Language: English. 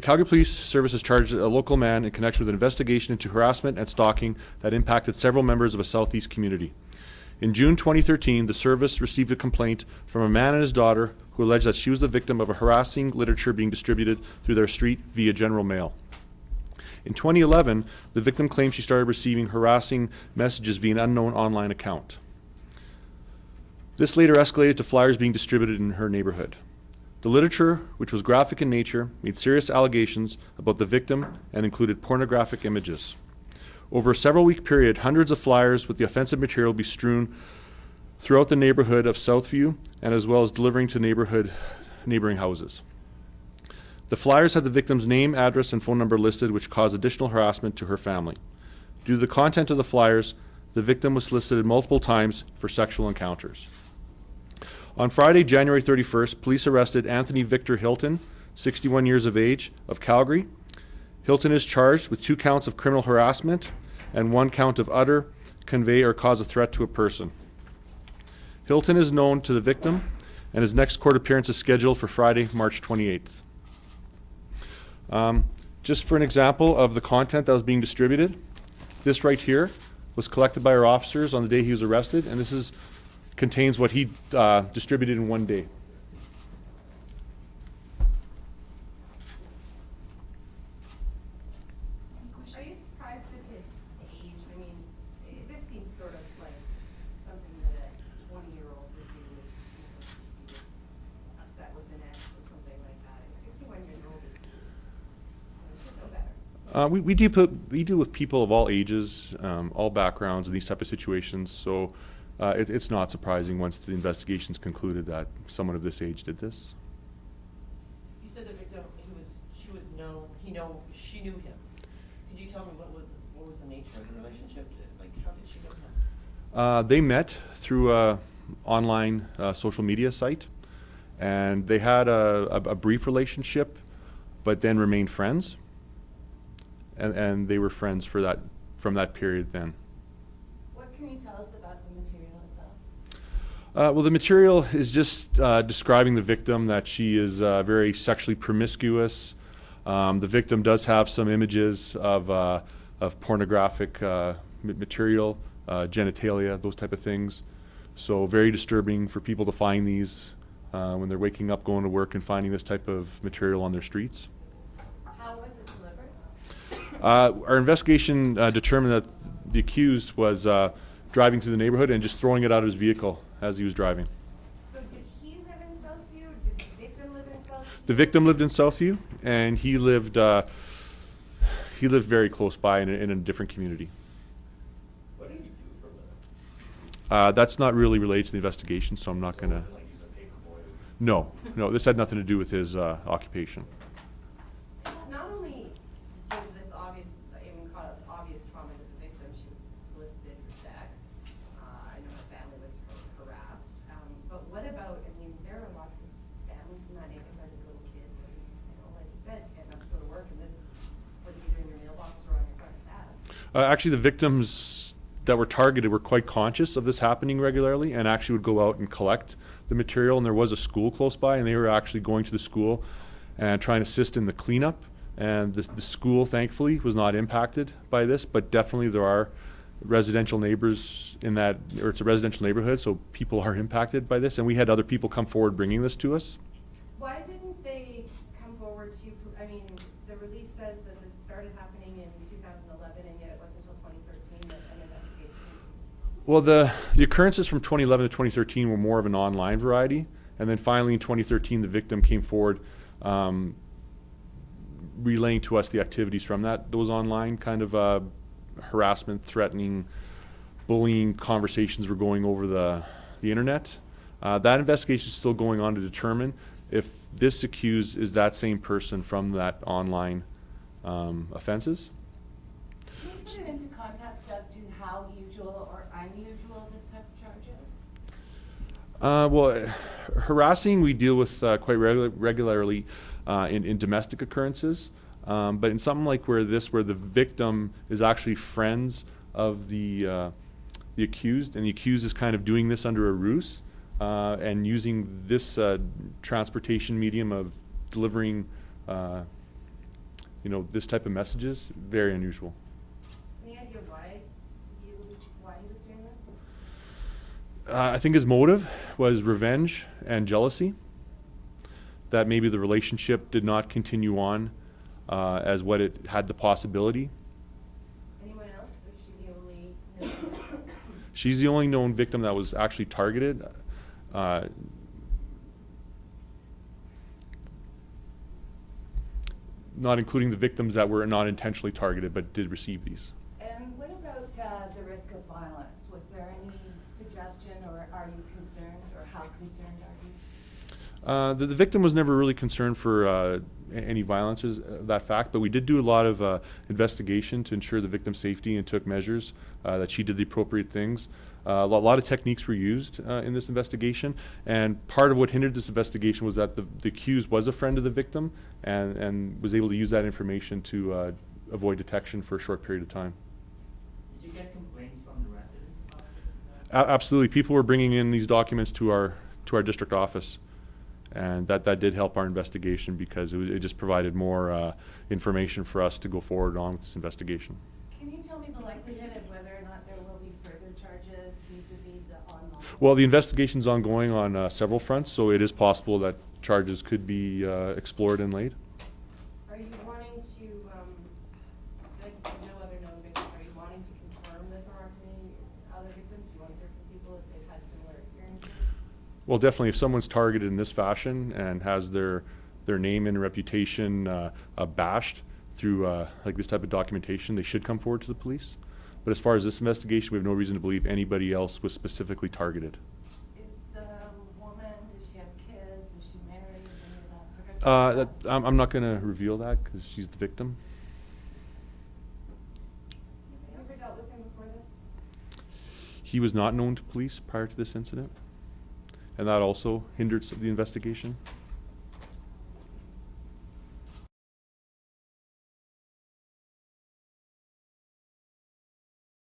The Calgary Police Service has charged a local man in connection with an investigation into harassment and stalking that impacted several members of a southeast community. In June 2013, the service received a complaint from a man and his daughter who alleged that she was the victim of a harassing literature being distributed through their street via general mail. In 2011, the victim claimed she started receiving harassing messages via an unknown online account. This later escalated to flyers being distributed in her neighborhood. The literature, which was graphic in nature, made serious allegations about the victim and included pornographic images. Over a several-week period, hundreds of flyers with the offensive material be strewn throughout the neighborhood of Southview, and as well as delivering to neighboring houses. The flyers had the victim's name, address, and phone number listed, which caused additional harassment to her family. Due to the content of the flyers, the victim was solicited multiple times for sexual encounters. On Friday, January 31st, police arrested Anthony Victor Hilton, 61 years of age, of Calgary. Hilton is charged with 2 counts of criminal harassment and 1 count of utter, convey, or cause a threat to a person. Hilton is known to the victim, and his next court appearance is scheduled for Friday, March 28th. Just for an example of the content that was being distributed, this right here was collected by our officers on the day he was arrested, and this contains what he distributed in one day. Are you surprised at his age? I mean, this seems sort of like something that a 20-year-old would do if he was upset with an ex or something like that. At 61 years old, he should know better. We deal with people of all ages, all backgrounds in these type of situations, so it's not surprising once the investigation's concluded that someone of this age did this. You said the victim, she knew him. Could you tell me what was the nature of the relationship? Like, how did she know him? They met through a online social media site, and they had a brief relationship, but then remained friends. And they were friends from that period then. What can you tell us about the material itself? Well, the material is just describing the victim, that she is very sexually promiscuous. The victim does have some images of pornographic material, genitalia, those type of things. So very disturbing for people to find these when they're waking up, going to work, and finding this type of material on their streets. How was it delivered? Our investigation determined that the accused was driving through the neighborhood and just throwing it out of his vehicle as he was driving. So did he live in Southview, or did the victim live in Southview? The victim lived in Southview, and he lived very close by in a different community. What did he do for a living? That's not really related to the investigation, so I'm not So gonna. was it like he's a paper boy? No, this had nothing to do with his occupation. Not only does this cause obvious trauma to the victim, she was solicited for sex. I know her family was harassed. But what about, there are lots of families in that neighborhood with little kids, and, like you said, getting up to go to work, and this is what's either in your mailbox or on your front step. Actually, the victims that were targeted were quite conscious of this happening regularly, and actually would go out and collect the material. And there was a school close by, and they were actually going to the school and trying to assist in the cleanup. And the school, thankfully, was not impacted by this, but definitely there are residential neighbors in that, or it's a residential neighborhood, so people are impacted by this. And we had other people come forward bringing this to us. Why didn't they come forward to, the release says that this started happening in 2011, and yet it wasn't until 2013 that an investigation. Well, the occurrences from 2011 to 2013 were more of an online variety, and then finally in 2013 the victim came forward relaying to us the activities from those online kind of harassment, threatening, bullying conversations were going over the internet. That investigation is still going on to determine if this accused is that same person from that online offenses. Can you put it into context as to how usual or unusual this type of charge is? Well, harassing we deal with quite regularly in domestic occurrences, but in something like where the victim is actually friends of the accused, and the accused is kind of doing this under a ruse and using this transportation medium of delivering this type of messages, very unusual. Any idea why he was doing this? I think his motive was revenge and jealousy, that maybe the relationship did not continue on as what it had the possibility. Anyone else, or is she the only known? She's the only known victim that was actually targeted. Not including the victims that were not intentionally targeted but did receive these. And what about the risk of violence? Was there any suggestion, or are you concerned, or how concerned are you? The victim was never really concerned for any violence, that fact, but we did do a lot of investigation to ensure the victim's safety and took measures that she did the appropriate things. A lot of techniques were used in this investigation, and part of what hindered this investigation was that the accused was a friend of the victim and was able to use that information to avoid detection for a short period of time. Did you get complaints from the residents about this? Absolutely. People were bringing in these documents to our district office, and that did help our investigation because it just provided more information for us to go forward on with this investigation. Can you tell me the likelihood of whether or not there will be further charges vis-a-vis the online? Well, the investigation's ongoing on several fronts, so it is possible that charges could be explored and laid. Are you wanting to, like you said, no other known victims, are you wanting to confirm that there aren't any other victims? Do you want to hear from people if they've had similar experiences? Well, definitely, if someone's targeted in this fashion and has their name and reputation bashed through like this type of documentation, they should come forward to the police. But as far as this investigation, we have no reason to believe anybody else was specifically targeted. Is the woman, does she have kids, is she married, any of that sort of thing? I'm not going to reveal that because she's the victim. Have you ever dealt with him before this? He was not known to police prior to this incident, and that also hindered the investigation.